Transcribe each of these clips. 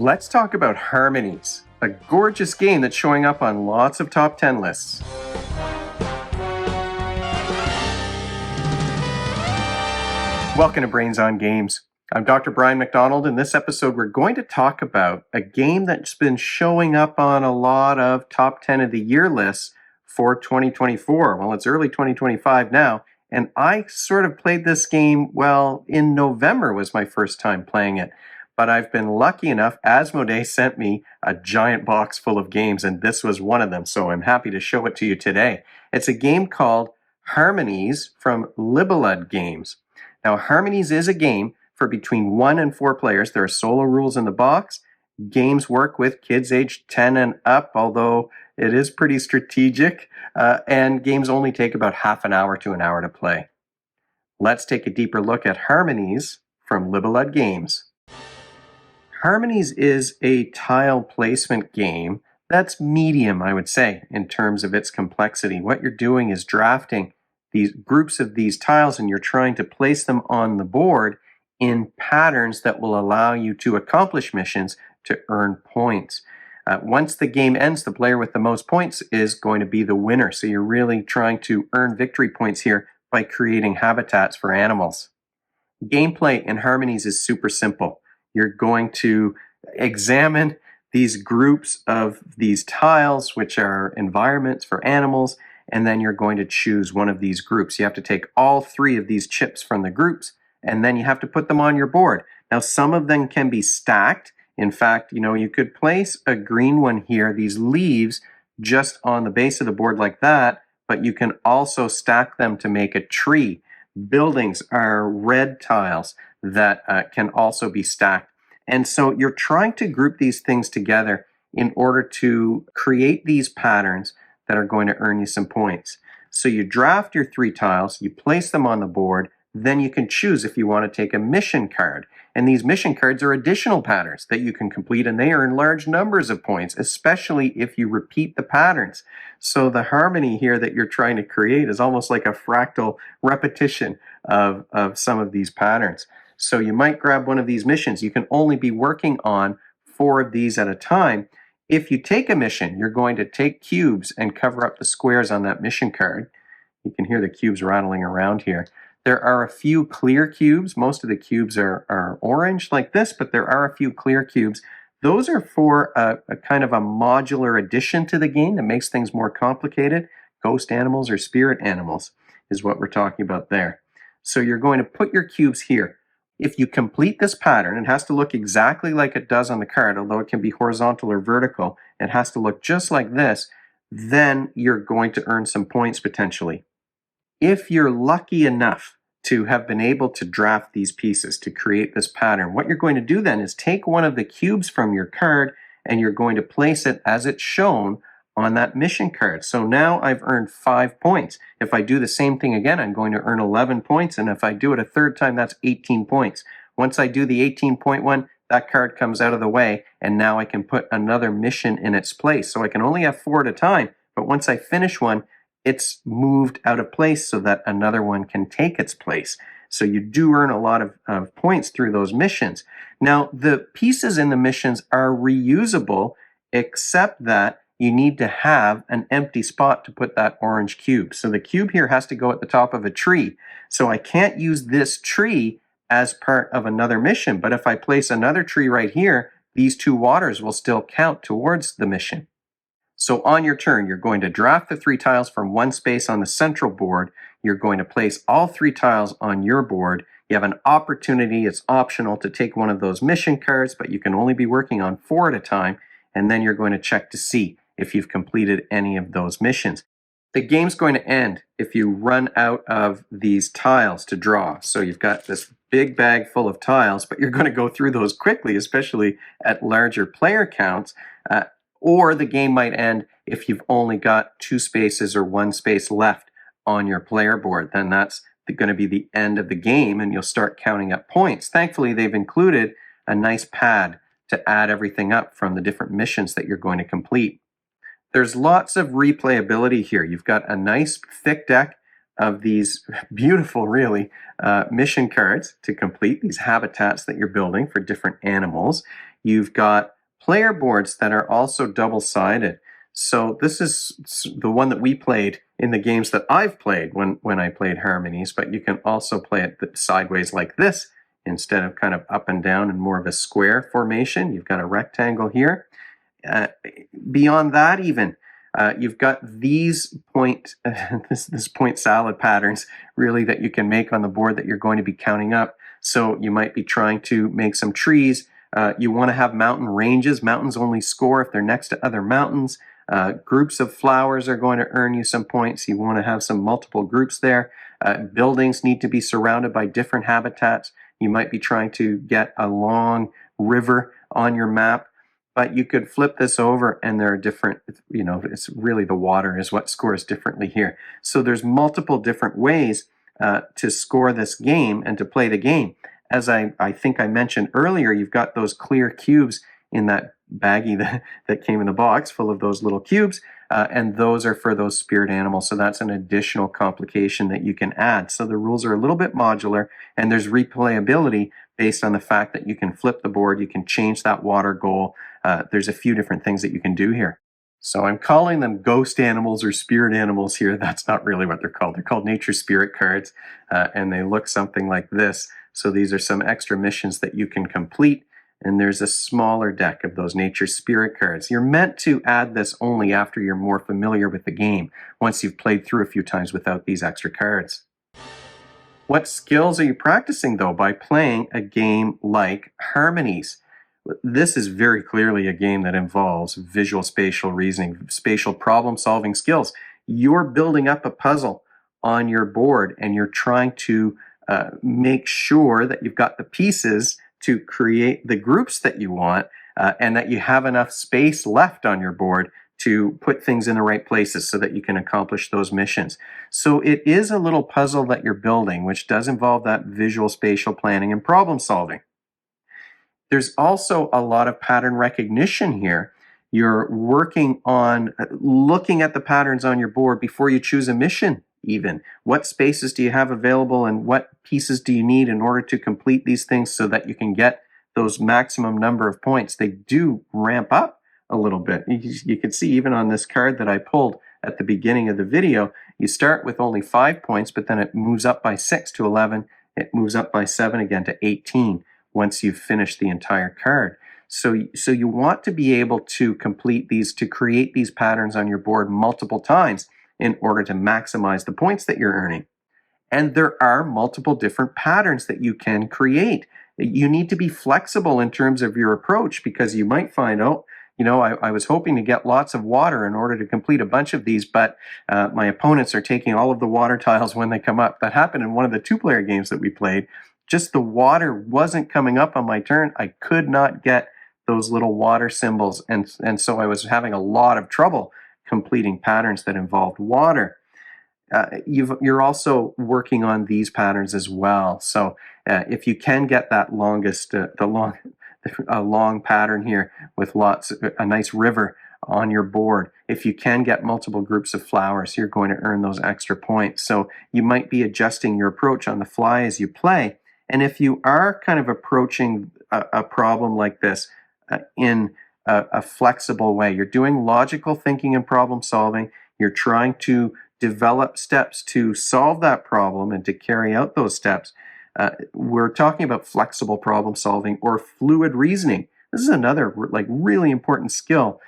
Let's talk about Harmonies, a gorgeous game that's showing up on lots of top 10 lists. Welcome to Brains on Games. I'm Dr. Brian McDonald. In this episode, we're going to talk about a game that's been showing up on a lot of top 10 of the year lists for 2024. Well, it's early 2025 now, and I sort of played this game, in November was my first time playing it. But I've been lucky enough, Asmodee sent me a giant box full of games, and this was one of them, so I'm happy to show it to you today. It's a game called Harmonies from Libellud Games. Now, Harmonies is a game for between 1 and 4 players. There are solo rules in the box. Games work with kids aged 10 and up, although it is pretty strategic, and games only take about half an hour to an hour to play. Let's take a deeper look at Harmonies from Libellud Games. Harmonies is a tile placement game that's medium, I would say, in terms of its complexity. What you're doing is drafting these groups of these tiles, and you're trying to place them on the board in patterns that will allow you to accomplish missions to earn points. Once the game ends, the player with the most points is going to be the winner. So you're really trying to earn victory points here by creating habitats for animals. Gameplay in Harmonies is super simple. You're going to examine these groups of these tiles, which are environments for animals, and then you're going to choose one of these groups. You have to take all 3 of these chips from the groups, and then you have to put them on your board. Now, some of them can be stacked. In fact, you could place a green one here, these leaves, just on the base of the board like that, but you can also stack them to make a tree. Buildings are red tiles that can also be stacked. And so you're trying to group these things together in order to create these patterns that are going to earn you some points. So you draft your 3 tiles, you place them on the board, then you can choose if you want to take a mission card. And these mission cards are additional patterns that you can complete, and they earn large numbers of points, especially if you repeat the patterns. So the harmony here that you're trying to create is almost like a fractal repetition of some of these patterns. So you might grab one of these missions. You can only be working on 4 of these at a time. If you take a mission, you're going to take cubes and cover up the squares on that mission card. You can hear the cubes rattling around here. There are a few clear cubes. Most of the cubes are orange like this, but there are a few clear cubes. Those are for a kind of a modular addition to the game that makes things more complicated. Ghost animals or spirit animals is what we're talking about there. So you're going to put your cubes here. If you complete this pattern, it has to look exactly like it does on the card, although it can be horizontal or vertical. It has to look just like this. Then you're going to earn some points potentially. If you're lucky enough to have been able to draft these pieces to create this pattern, what you're going to do then is take one of the cubes from your card and you're going to place it as it's shown on that mission card. So now I've earned 5 points. If I do the same thing again, I'm going to earn 11 points. And if I do it a third time, that's 18 points. Once I do the 18-point one, that card comes out of the way, and now I can put another mission in its place. So I can only have 4 at a time, but once I finish one, it's moved out of place so that another one can take its place. So you do earn a lot of points through those missions. Now, the pieces in the missions are reusable, except that you need to have an empty spot to put that orange cube. So the cube here has to go at the top of a tree. So I can't use this tree as part of another mission. But if I place another tree right here, these 2 waters will still count towards the mission. So on your turn, you're going to draft the 3 tiles from one space on the central board. You're going to place all 3 tiles on your board. You have an opportunity, it's optional, to take one of those mission cards, but you can only be working on 4 at a time. And then you're going to check to see if you've completed any of those missions. The game's going to end if you run out of these tiles to draw. So you've got this big bag full of tiles, but you're going to go through those quickly, especially at larger player counts. Or the game might end if you've only got 2 spaces or 1 space left on your player board. Then that's going to be the end of the game, and you'll start counting up points. Thankfully, they've included a nice pad to add everything up from the different missions that you're going to complete. There's lots of replayability here. You've got a nice thick deck of these beautiful, really, mission cards to complete these habitats that you're building for different animals. You've got player boards that are also double-sided. So this is the one that we played in the games that I've played when I played Harmonies, but you can also play it sideways like this instead of kind of up and down in more of a square formation. You've got a rectangle here. Uh, Beyond that, even you've got these point this point salad patterns really that you can make on the board that you're going to be counting up. So you might be trying to make some trees. You want to have mountain ranges. Mountains only score if they're next to other mountains. Groups of flowers are going to earn you some points. You want to have some multiple groups there. Buildings need to be surrounded by different habitats. You might be trying to get a long river on your map. But you could flip this over and there are different, it's really the water is what scores differently here. So there's multiple different ways to score this game and to play the game. As I think I mentioned earlier, you've got those clear cubes in that baggie that came in the box full of those little cubes, and those are for those spirit animals. So that's an additional complication that you can add. So the rules are a little bit modular, and there's replayability based on the fact that you can flip the board, you can change that water goal. There's a few different things that you can do here. So I'm calling them ghost animals or spirit animals here. That's not really what they're called. They're called nature spirit cards, and they look something like this. So these are some extra missions that you can complete, and there's a smaller deck of those nature spirit cards. You're meant to add this only after you're more familiar with the game, once you've played through a few times without these extra cards. What skills are you practicing, though, by playing a game like Harmonies? This is very clearly a game that involves visual spatial reasoning, spatial problem-solving skills. You're building up a puzzle on your board, and you're trying to make sure that you've got the pieces to create the groups that you want, and that you have enough space left on your board to put things in the right places so that you can accomplish those missions. So it is a little puzzle that you're building, which does involve that visual spatial planning and problem solving. There's also a lot of pattern recognition here. You're working on looking at the patterns on your board before you choose a mission even. What spaces do you have available and what pieces do you need in order to complete these things so that you can get those maximum number of points? They do ramp up a little bit. You can see even on this card that I pulled at the beginning of the video, you start with only 5 points, but then it moves up by 6 to 11. It moves up by 7 again to 18 once you've finished the entire card. So you want to be able to complete these, to create these patterns on your board multiple times in order to maximize the points that you're earning. And there are multiple different patterns that you can create. You need to be flexible in terms of your approach, because you might find, I was hoping to get lots of water in order to complete a bunch of these, but my opponents are taking all of the water tiles when they come up. That happened in one of the two-player games that we played. Just the water wasn't coming up on my turn. I could not get those little water symbols, and so I was having a lot of trouble completing patterns that involved water. You're also working on these patterns as well. So if you can get that a long pattern here with a nice river on your board, if you can get multiple groups of flowers, you're going to earn those extra points. So you might be adjusting your approach on the fly as you play. And if you are kind of approaching a problem like this in a flexible way, you're doing logical thinking and problem solving, you're trying to develop steps to solve that problem and to carry out those steps. We're talking about flexible problem solving or fluid reasoning. This is another really important skill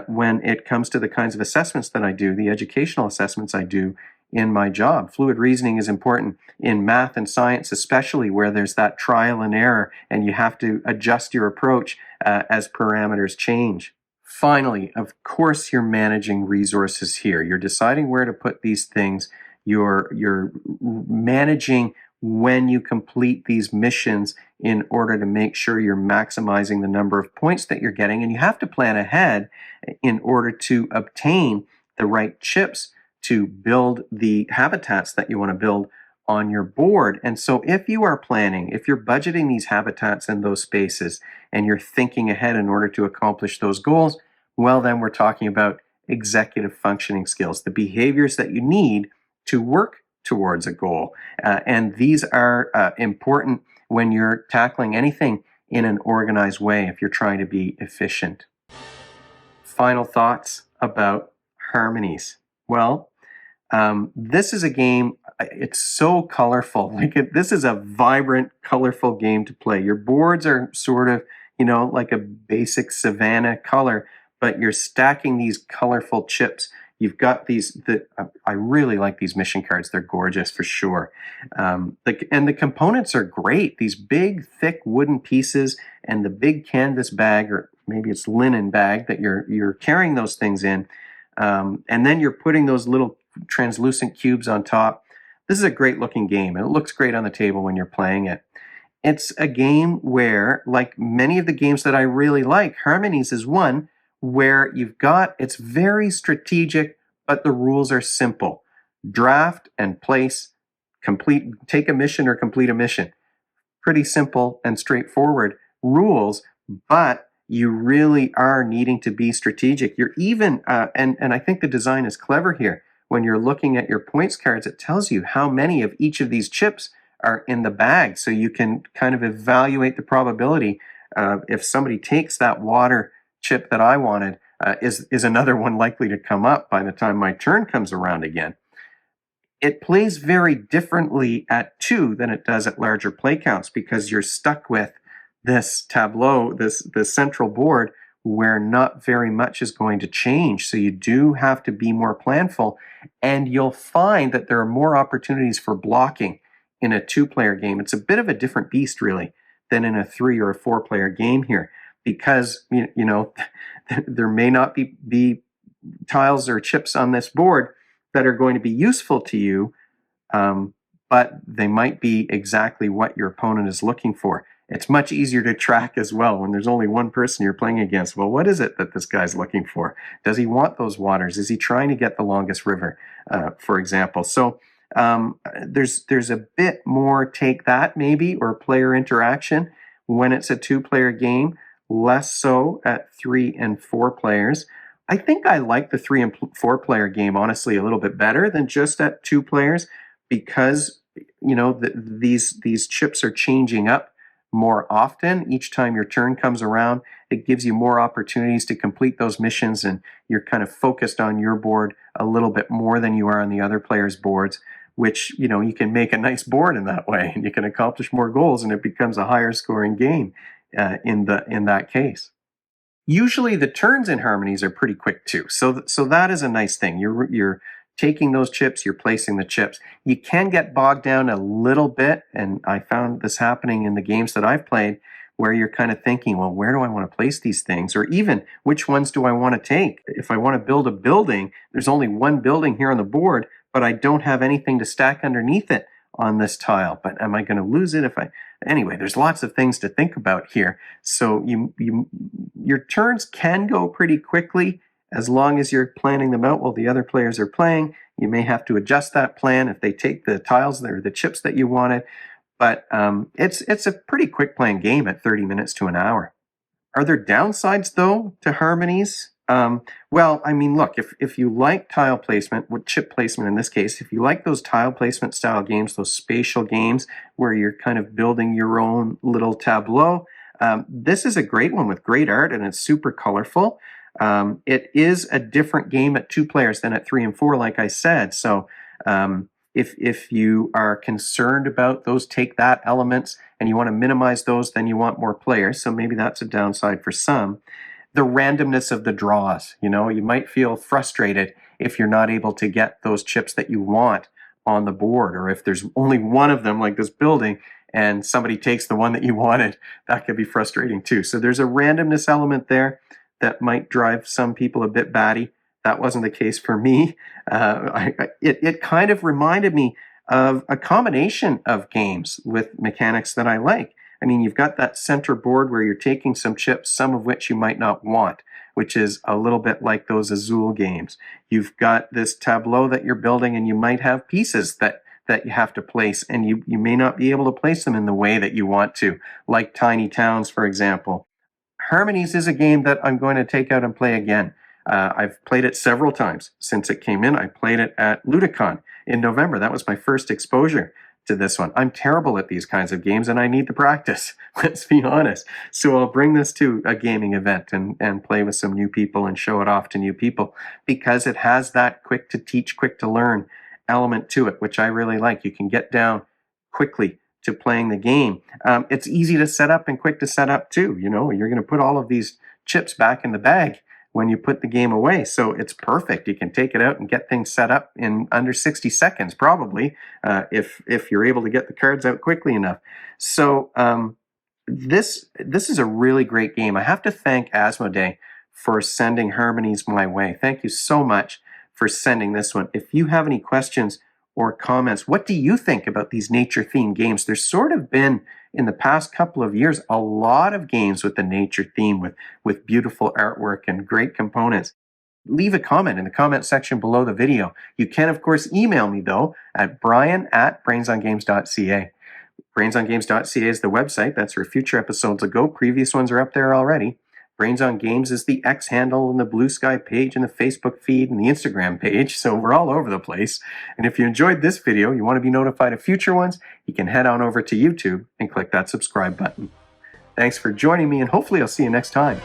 when it comes to the kinds of assessments that I do, the educational assessments I do in my job. Fluid reasoning is important in math and science, especially where there's that trial and error and you have to adjust your approach as parameters change. Finally, of course, you're managing resources here. You're deciding where to put these things. You're managing when you complete these missions in order to make sure you're maximizing the number of points that you're getting. And you have to plan ahead in order to obtain the right chips to build the habitats that you want to build on your board. And so if you are planning, if you're budgeting these habitats in those spaces and you're thinking ahead in order to accomplish those goals, well, then we're talking about executive functioning skills, the behaviors that you need to work towards a goal. And these are important when you're tackling anything in an organized way if you're trying to be efficient. Final thoughts about Harmonies. Well, this is a game, it's so colorful. This is a vibrant, colorful game to play. Your boards are sort of, like a basic savanna color, but you're stacking these colorful chips. You've got I really like these mission cards. They're gorgeous for sure. And the components are great. These big, thick wooden pieces and the big canvas bag, or maybe it's linen bag that you're carrying those things in. And then you're putting those little translucent cubes on top. This is a great looking game, and it looks great on the table when you're playing it. It's a game where, like many of the games that I really like, Harmonies is one where it's very strategic, but the rules are simple. Draft and place, take a mission or complete a mission. Pretty simple and straightforward rules, but you really are needing to be strategic. You're even, and I think the design is clever here. When you're looking at your points cards, it tells you how many of each of these chips are in the bag. So you can kind of evaluate the probability if somebody takes that water chip that I wanted, is another one likely to come up by the time my turn comes around again. It plays very differently at 2 than it does at larger play counts because you're stuck with this tableau, this central board where not very much is going to change. So you do have to be more planful, and you'll find that there are more opportunities for blocking in a 2-player game. It's a bit of a different beast, really, than in a 3 or a 4-player game here, because there may not be tiles or chips on this board that are going to be useful to you, but they might be exactly what your opponent is looking for. It's much easier to track as well when there's only one person you're playing against. Well, what is it that this guy's looking for? Does he want those waters? Is he trying to get the longest river, for example? So there's a bit more take that maybe, or player interaction when it's a 2-player game, less so at 3 and 4 players. I think I like the 3 and 4-player game, honestly, a little bit better than just at 2 players because, these chips are changing up more often. Each time your turn comes around, it gives you more opportunities to complete those missions, and you're kind of focused on your board a little bit more than you are on the other players' boards, which, you can make a nice board in that way, and you can accomplish more goals, and it becomes a higher scoring game in that case. Usually the turns in Harmonies are pretty quick too. So that is a nice thing. You're taking those chips, you're placing the chips. You can get bogged down a little bit, and I found this happening in the games that I've played, where you're kind of thinking, well, where do I want to place these things? Or even, which ones do I want to take? If I want to build a building, there's only one building here on the board, but I don't have anything to stack underneath it on this tile. But am I going to lose it if I... Anyway, there's lots of things to think about here. So your turns can go pretty quickly as long as you're planning them out while the other players are playing. You may have to adjust that plan if they take the tiles or the chips that you wanted. But it's a pretty quick playing game at 30 minutes to an hour. Are there downsides, though, to Harmonies? Well, I mean, look, if you like tile placement, with chip placement in this case, if you like those tile placement style games, those spatial games where you're kind of building your own little tableau, this is a great one with great art, and it's super colorful. It is a different game at 2 players than at 3 and 4, like I said. So if you are concerned about those take that elements and you want to minimize those, then you want more players. So maybe that's a downside for some. The randomness of the draws, you might feel frustrated if you're not able to get those chips that you want on the board, or if there's only one of them, like this building, and somebody takes the one that you wanted, that could be frustrating too. So there's a randomness element there that might drive some people a bit batty. That wasn't the case for me. It kind of reminded me of a combination of games with mechanics that I like. I mean, you've got that center board where you're taking some chips, some of which you might not want, which is a little bit like those Azul games. You've got this tableau that you're building, and you might have pieces that you have to place, and you may not be able to place them in the way that you want to, like Tiny Towns, for example. Harmonies is a game that I'm going to take out and play again. I've played it several times since it came in. I played it at Ludicon in November. That was my first exposure to this one. I'm terrible at these kinds of games and I need the practice, let's be honest. So I'll bring this to a gaming event and play with some new people and show it off to new people because it has that quick to teach, quick to learn element to it, which I really like. You can get down quickly to playing the game. It's easy to set up and quick to set up too. You know, you're going to put all of these chips back in the bag when you put the game away. So it's perfect. You can take it out and get things set up in under 60 seconds, probably, if you're able to get the cards out quickly enough. So this is a really great game. I have to thank Asmodee for sending Harmonies my way. Thank you so much for sending this one. If you have any questions or comments, what do you think about these nature-themed games? There's sort of been, in the past couple of years, a lot of games with the nature theme, with beautiful artwork and great components. Leave a comment in the comment section below the video. You can, of course, email me, though, at brian@brainsongames.ca. Brainsongames.ca is the website. That's where future episodes will go. Previous ones are up there already. Brains on Games is the X handle and the Blue Sky page and the Facebook feed and the Instagram page, so we're all over the place. And if you enjoyed this video, you want to be notified of future ones, you can head on over to YouTube and click that subscribe button. Thanks for joining me, and hopefully I'll see you next time.